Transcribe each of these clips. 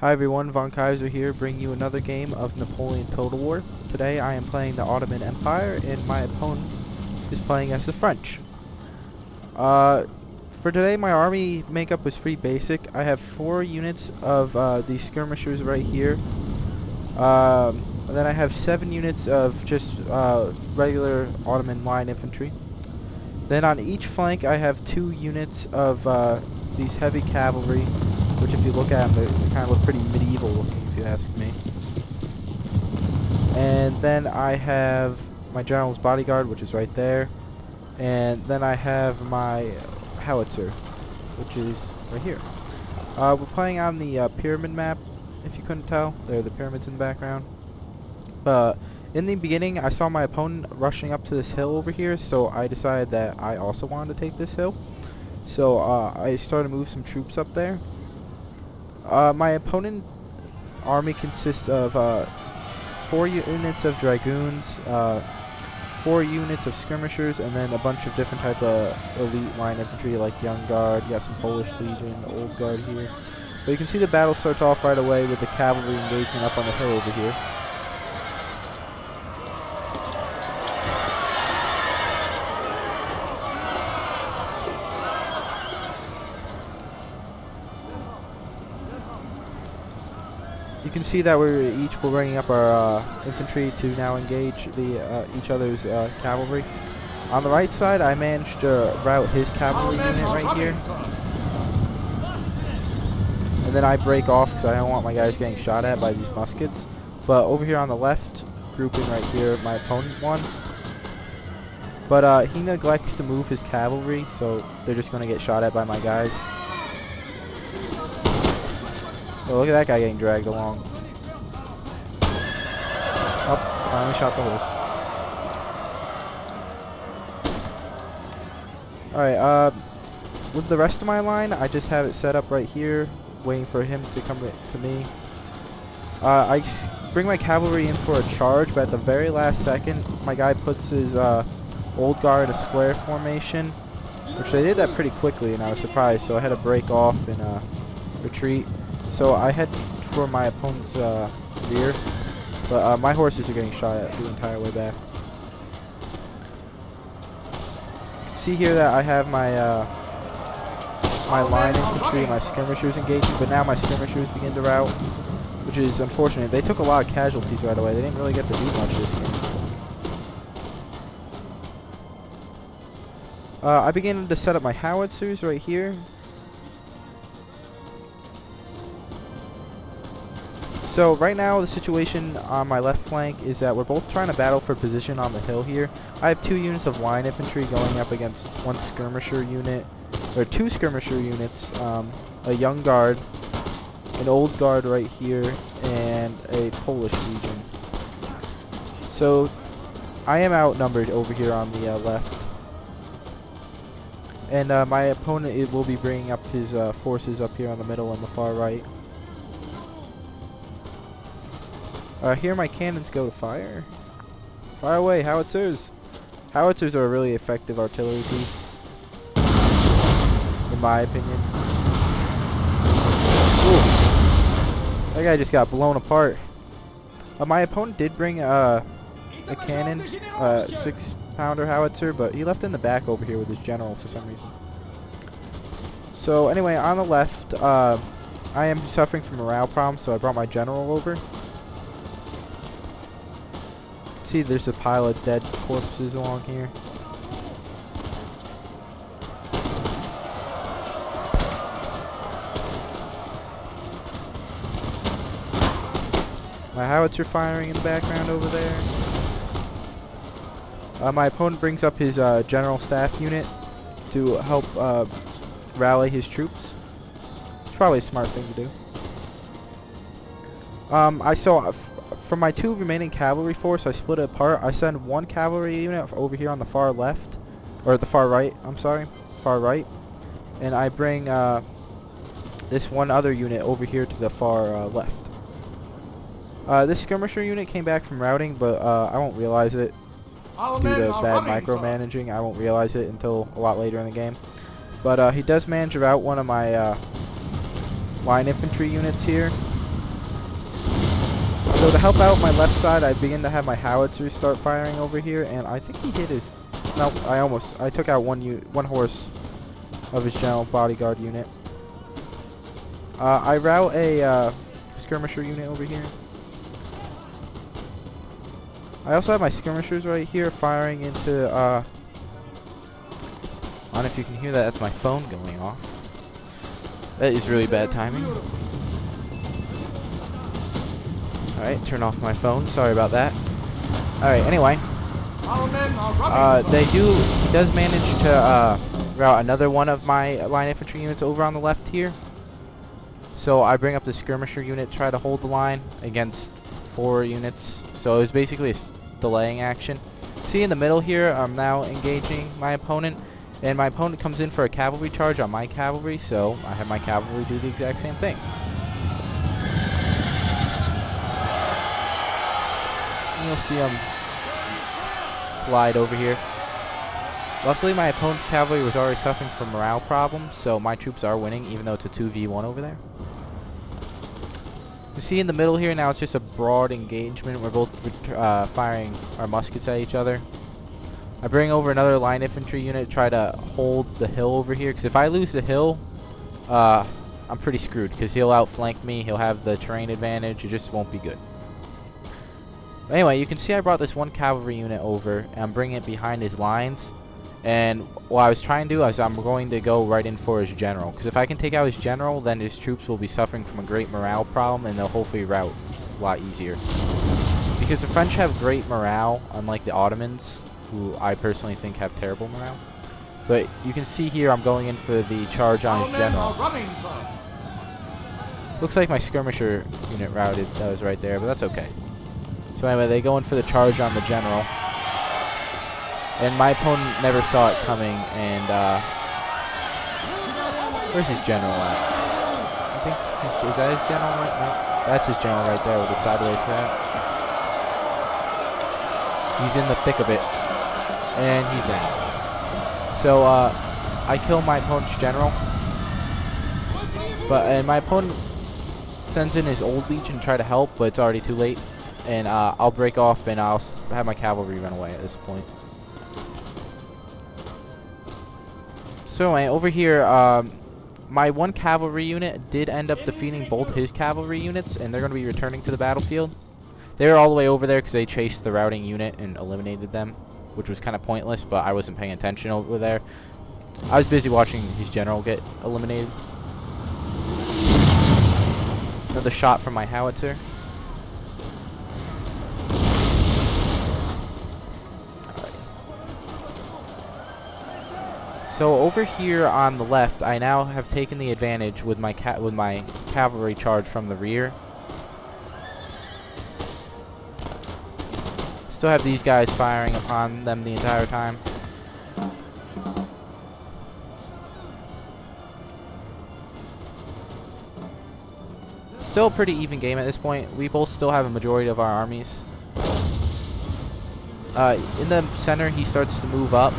Hi everyone, Von Kaiser here, bringing you another game of Napoleon Total War. Today I am playing the Ottoman Empire, and my opponent is playing as the French. For today my army makeup was pretty basic. I have 4 units of these skirmishers right here. And then I have 7 units of just regular Ottoman line infantry. Then on each flank I have 2 units of these heavy cavalry, which if you look at them, they kind of look pretty medieval looking, if you ask me. And then I have my general's bodyguard, which is right there. And then I have my howitzer, which is right here. We're playing on the pyramid map, if you couldn't tell. There are the pyramids in the background. In the beginning, I saw my opponent rushing up to this hill over here, so I decided that I also wanted to take this hill. So I started to move some troops up there. My opponent army consists of 4 units of dragoons, 4 units of skirmishers, and then a bunch of different type of elite line infantry like Young Guard. You got some Polish Legion, Old Guard here. But you can see the battle starts off right away with the cavalry engagement up on the hill over here. You can see that we're bringing up our infantry to now engage each other's cavalry. On the right side, I managed to rout his cavalry unit right here. And then I break off because I don't want my guys getting shot at by these muskets. But over here on the left, grouping right here, my opponent won. But he neglects to move his cavalry, so they're just going to get shot at by my guys. Oh, look at that guy getting dragged along. Oh, finally shot the horse. Alright, with the rest of my line, I just have it set up right here, waiting for him to come to me. I bring my cavalry in for a charge, but at the very last second, my guy puts his old guard in a square formation, which they did that pretty quickly, and I was surprised, so I had to break off and retreat. So I head for my opponent's rear, but my horses are getting shot at the entire way back. See here that I have my my line infantry and my skirmishers engaging, but now my skirmishers begin to rout, which is unfortunate. They took a lot of casualties right away. They didn't really get to do much this game. I began to set up my howitzers right here. So right now the situation on my left flank is that we're both trying to battle for position on the hill here. I have 2 units of line infantry going up against 1 skirmisher unit, or 2 skirmisher units, a Young Guard, an Old Guard right here, and a Polish Legion. So I am outnumbered over here on the left. And my opponent will be bringing up his forces up here on the middle and the far right. Here my cannons go to fire. Fire away, howitzers! Howitzers are a really effective artillery piece, in my opinion. Ooh. That guy just got blown apart. My opponent did bring a cannon, 6-pounder howitzer, but he left in the back over here with his general for some reason. So anyway, on the left, I am suffering from morale problems, so I brought my general over. See, there's a pile of dead corpses along here. My howitzer firing in the background over there. My opponent brings up his general staff unit to help rally his troops. It's probably a smart thing to do. I saw from my 2 remaining cavalry force, I split it apart. I send 1 cavalry unit over here on the far left, or the far right, I'm sorry, far right, and I bring this 1 other unit over here to the far left. This skirmisher unit came back from routing, but I won't realize it due to bad micromanaging. I won't realize it until a lot later in the game. But he does manage to rout one of my line infantry units here. So to help out my left side, I begin to have my howitzers start firing over here, and I think he hit his... No, I took out one horse of his general bodyguard unit. I route a skirmisher unit over here. I also have my skirmishers right here firing into... I don't know if you can hear that. That's my phone going off. That is really bad timing. Alright, turn off my phone. Sorry about that. Alright, anyway. He does manage to route another one of my line infantry units over on the left here. So I bring up the skirmisher unit, try to hold the line against 4 units. So it was basically a delaying action. See in the middle here, I'm now engaging my opponent. And my opponent comes in for a cavalry charge on my cavalry, so I have my cavalry do the exact same thing. And you'll see them collide over here. Luckily, my opponent's cavalry was already suffering from morale problems, so my troops are winning, even though it's a 2v1 over there. You see in the middle here, now it's just a broad engagement. We're both firing our muskets at each other. I bring over another line infantry unit, try to hold the hill over here, because if I lose the hill, I'm pretty screwed, because he'll outflank me, he'll have the terrain advantage, it just won't be good. But anyway, you can see I brought this one cavalry unit over, and I'm bringing it behind his lines, and what I was trying to do is I'm going to go right in for his general, because if I can take out his general, then his troops will be suffering from a great morale problem, and they'll hopefully rout a lot easier. Because the French have great morale, unlike the Ottomans, who I personally think have terrible morale. But you can see here I'm going in for the charge on his general. Looks like my skirmisher unit routed. That was right there, but that's okay. So anyway, they go in for the charge on the general. And my opponent never saw it coming, and where's his general at? I think, is that his general right? No, that's his general right there with the sideways hat. He's in the thick of it. And he's in. So, I kill my opponent's general. And my opponent sends in his old legion to try to help, but it's already too late. And I'll break off and I'll have my cavalry run away at this point. So anyway, over here, my one cavalry unit did end up defeating both his cavalry units, and they're going to be returning to the battlefield. They were all the way over there because they chased the routing unit and eliminated them, which was kind of pointless, but I wasn't paying attention over there. I was busy watching his general get eliminated. Another shot from my howitzer. Alright. So over here on the left, I now have taken the advantage with my cavalry charge from the rear. Still have these guys firing upon them the entire time. Still a pretty even game at this point. We both still have a majority of our armies. In the center, he starts to move up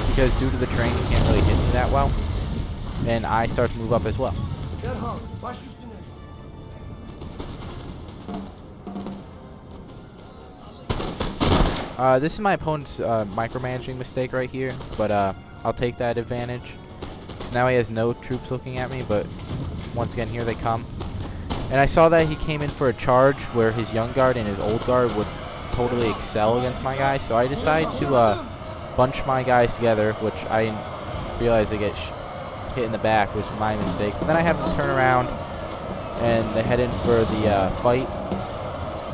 because due to the terrain, he can't really hit me that well. And I start to move up as well. This is my opponent's micromanaging mistake right here, but I'll take that advantage. Because now he has no troops looking at me, but once again, here they come. And I saw that he came in for a charge where his young guard and his old guard would totally excel against my guys, so I decided to bunch my guys together, which I realized they get hit in the back, which is my mistake. But then I have them turn around, and they head in for the fight.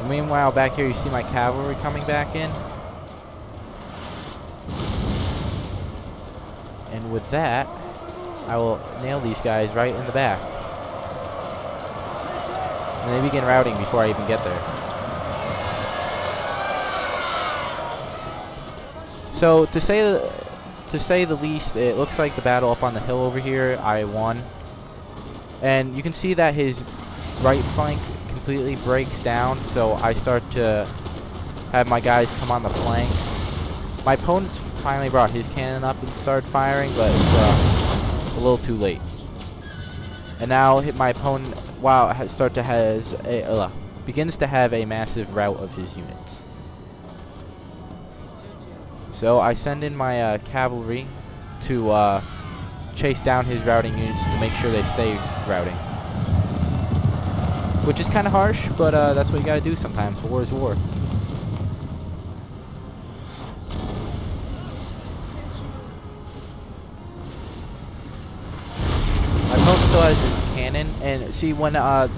And meanwhile, back here you see my cavalry coming back in. And with that, I will nail these guys right in the back. And they begin routing before I even get there. So to say the least, it looks like the battle up on the hill over here, I won. And you can see that his right flank completely breaks down, so I start to have my guys come on the flank. My opponent finally brought his cannon up and started firing, but it's a little too late. And now my opponent, wow, start to has a begins to have a massive rout of his units. So I send in my cavalry to chase down his routing units to make sure they stay routing. Which is kind of harsh, but that's what you gotta do sometimes. War is war. My opponent still has his cannon, and see when a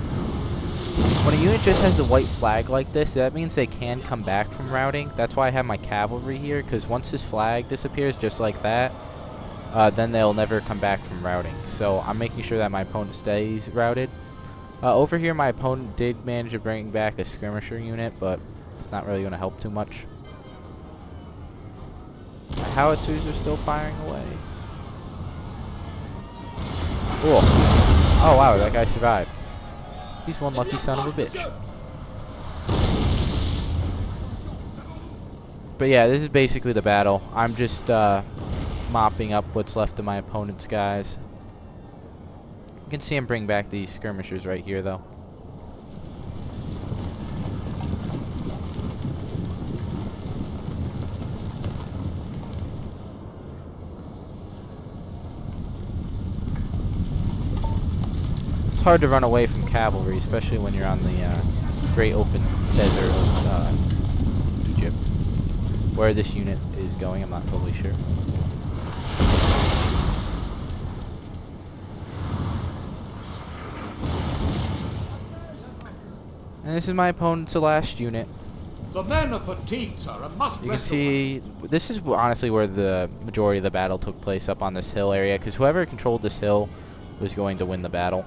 unit just has a white flag like this, that means they can come back from routing. That's why I have my cavalry here, because once this flag disappears just like that, then they'll never come back from routing. So I'm making sure that my opponent stays routed. Over here my opponent did manage to bring back a skirmisher unit, but it's not really going to help too much. My howitzers are still firing away. Cool. Oh wow, that guy survived. He's one lucky son of a bitch. But yeah, this is basically the battle. I'm just mopping up what's left of my opponent's guys. You can see him bring back these skirmishers right here though. It's hard to run away from cavalry, especially when you're on the great open desert of Egypt. Where this unit is going, I'm not totally sure. And this is my opponent's last unit. The men are fatigued, sir, and must You can see, this is honestly where the majority of the battle took place, up on this hill area, because whoever controlled this hill was going to win the battle.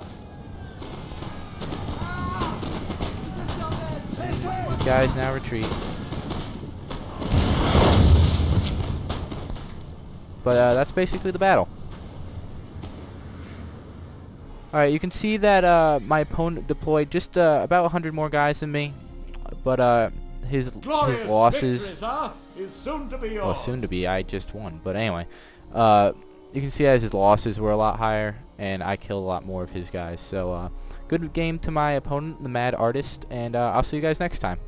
These guys now retreat. But that's basically the battle. Alright, you can see that my opponent deployed just about 100 more guys than me. But his losses... victory, is soon to be yours. Well, soon to be, I just won. But anyway, you can see as his losses were a lot higher, and I killed a lot more of his guys. So, good game to my opponent, the Mad Artist, and I'll see you guys next time.